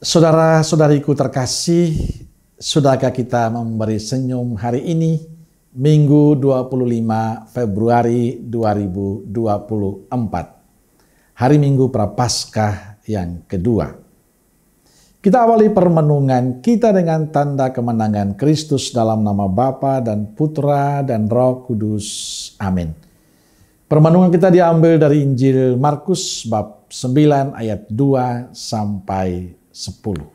Saudara-saudariku terkasih, sudahkah kita memberi senyum hari ini, Minggu 25 Februari 2024, hari Minggu Prapaskah yang kedua. Kita awali permenungan kita dengan tanda kemenangan Kristus dalam nama Bapa dan Putra dan Roh Kudus. Amin. Permenungan kita diambil dari Injil Markus bab 9 ayat 2 sampai 10.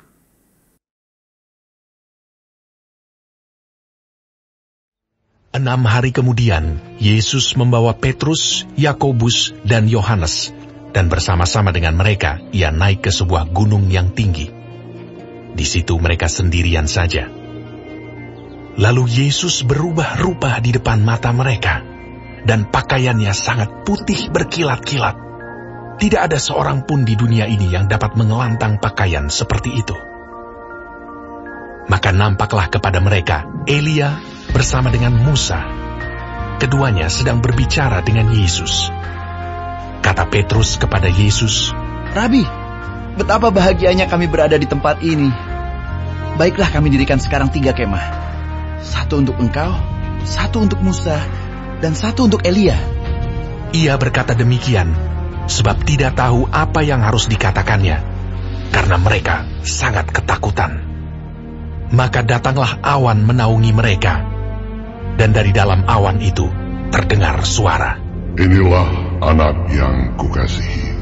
Enam hari kemudian, Yesus membawa Petrus, Yakobus, dan Yohanes, dan bersama-sama dengan mereka, ia naik ke sebuah gunung yang tinggi. Di situ mereka sendirian saja. Lalu Yesus berubah rupa di depan mata mereka, dan pakaiannya sangat putih berkilat-kilat. Tidak ada seorang pun di dunia ini yang dapat mengelantang pakaian seperti itu. Maka nampaklah kepada mereka Elia bersama dengan Musa. Keduanya sedang berbicara dengan Yesus. Kata Petrus kepada Yesus, "Rabi, betapa bahagianya kami berada di tempat ini. Baiklah kami dirikan sekarang 3 kemah. 1 untuk engkau, 1 untuk Musa, dan 1 untuk Elia." Ia berkata demikian, sebab tidak tahu apa yang harus dikatakannya, karena mereka sangat ketakutan. Maka datanglah awan menaungi mereka, dan dari dalam awan itu terdengar suara, "Inilah anak yang kukasihi,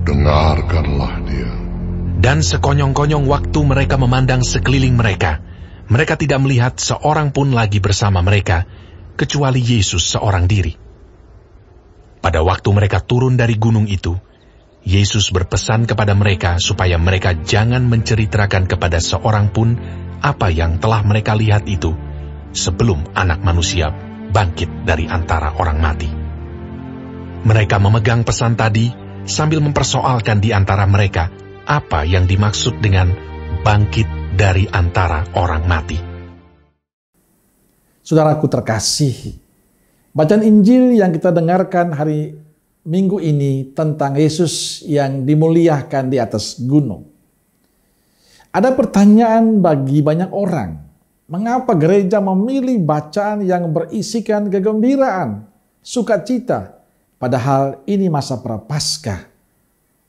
dengarkanlah dia." Dan sekonyong-konyong waktu mereka memandang sekeliling mereka, mereka tidak melihat seorang pun lagi bersama mereka, kecuali Yesus seorang diri. Pada waktu mereka turun dari gunung itu, Yesus berpesan kepada mereka supaya mereka jangan menceritakan kepada seorang pun apa yang telah mereka lihat itu, sebelum Anak Manusia bangkit dari antara orang mati. Mereka memegang pesan tadi sambil mempersoalkan di antara mereka apa yang dimaksud dengan bangkit dari antara orang mati. Saudaraku terkasih, bacaan Injil yang kita dengarkan hari Minggu ini tentang Yesus yang dimuliakan di atas gunung. Ada pertanyaan bagi banyak orang, mengapa gereja memilih bacaan yang berisikan kegembiraan, sukacita, padahal ini masa Prapaskah,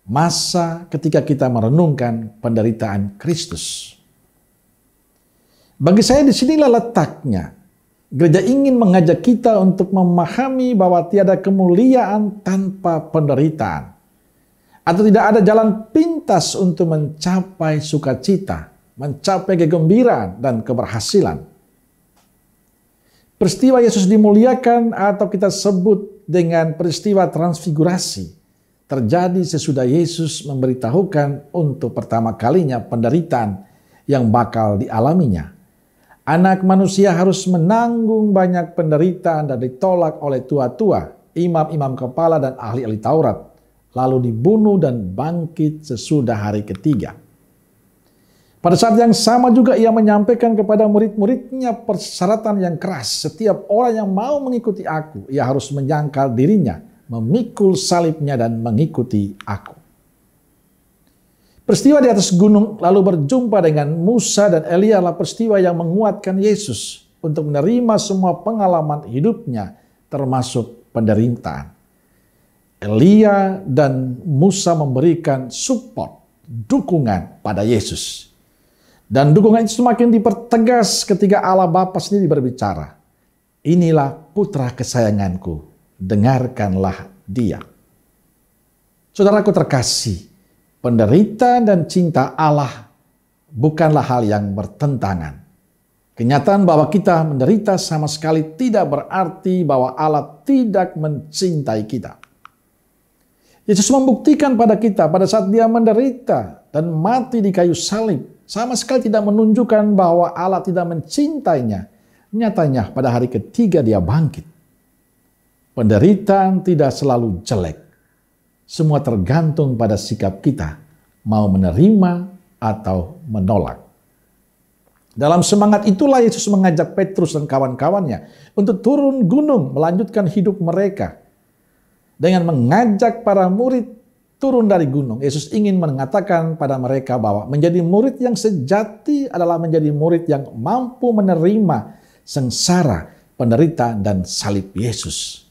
masa ketika kita merenungkan penderitaan Kristus. Bagi saya disinilah letaknya. Gereja ingin mengajak kita untuk memahami bahwa tiada kemuliaan tanpa penderitaan. Atau tidak ada jalan pintas untuk mencapai sukacita, mencapai kegembiraan dan keberhasilan. Peristiwa Yesus dimuliakan atau kita sebut dengan peristiwa transfigurasi terjadi sesudah Yesus memberitahukan untuk pertama kalinya penderitaan yang bakal dialaminya. Anak manusia harus menanggung banyak penderitaan dan ditolak oleh tua-tua, imam-imam kepala dan ahli-ahli Taurat, lalu dibunuh dan bangkit sesudah hari ketiga. Pada saat yang sama juga ia menyampaikan kepada murid-muridnya persyaratan yang keras. Setiap orang yang mau mengikuti aku, ia harus menyangkal dirinya, memikul salibnya dan mengikuti aku. Peristiwa di atas gunung lalu berjumpa dengan Musa dan Elia adalah peristiwa yang menguatkan Yesus untuk menerima semua pengalaman hidupnya termasuk penderitaan. Elia dan Musa memberikan support, dukungan pada Yesus. Dan dukungan itu semakin dipertegas ketika Allah Bapa sendiri berbicara. "Inilah putra kesayanganku, dengarkanlah dia." Saudaraku terkasih, penderitaan dan cinta Allah bukanlah hal yang bertentangan. Kenyataan bahwa kita menderita sama sekali tidak berarti bahwa Allah tidak mencintai kita. Yesus membuktikan pada kita pada saat dia menderita dan mati di kayu salib, sama sekali tidak menunjukkan bahwa Allah tidak mencintainya. Nyatanya pada hari ketiga dia bangkit. Penderitaan tidak selalu jelek. Semua tergantung pada sikap kita, mau menerima atau menolak. Dalam semangat itulah Yesus mengajak Petrus dan kawan-kawannya untuk turun gunung melanjutkan hidup mereka. Dengan mengajak para murid turun dari gunung, Yesus ingin mengatakan pada mereka bahwa menjadi murid yang sejati adalah menjadi murid yang mampu menerima sengsara, penderitaan, dan salib Yesus.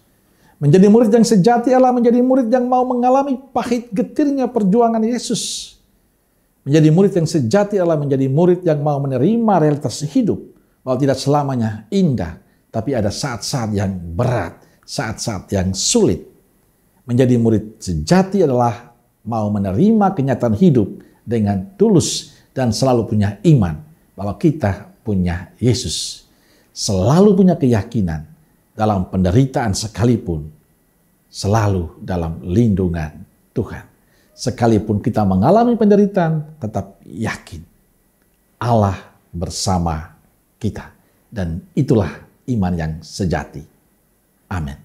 Menjadi murid yang sejati adalah menjadi murid yang mau mengalami pahit getirnya perjuangan Yesus. Menjadi murid yang sejati adalah menjadi murid yang mau menerima realitas hidup, bahwa tidak selamanya indah, tapi ada saat-saat yang berat, saat-saat yang sulit. Menjadi murid sejati adalah mau menerima kenyataan hidup dengan tulus dan selalu punya iman bahwa kita punya Yesus. Selalu punya keyakinan dalam penderitaan sekalipun, selalu dalam lindungan Tuhan. Sekalipun kita mengalami penderitaan, tetap yakin Allah bersama kita. Dan itulah iman yang sejati. Amin.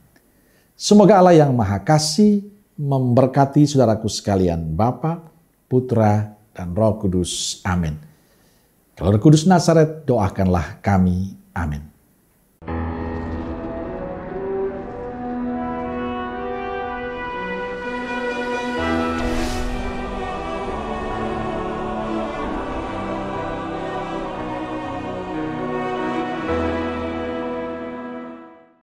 Semoga Allah yang Maha Kasih memberkati saudaraku sekalian, Bapa, Putra, dan Roh Kudus. Amin. Kalau Roh Kudus Nazaret, doakanlah kami. Amin.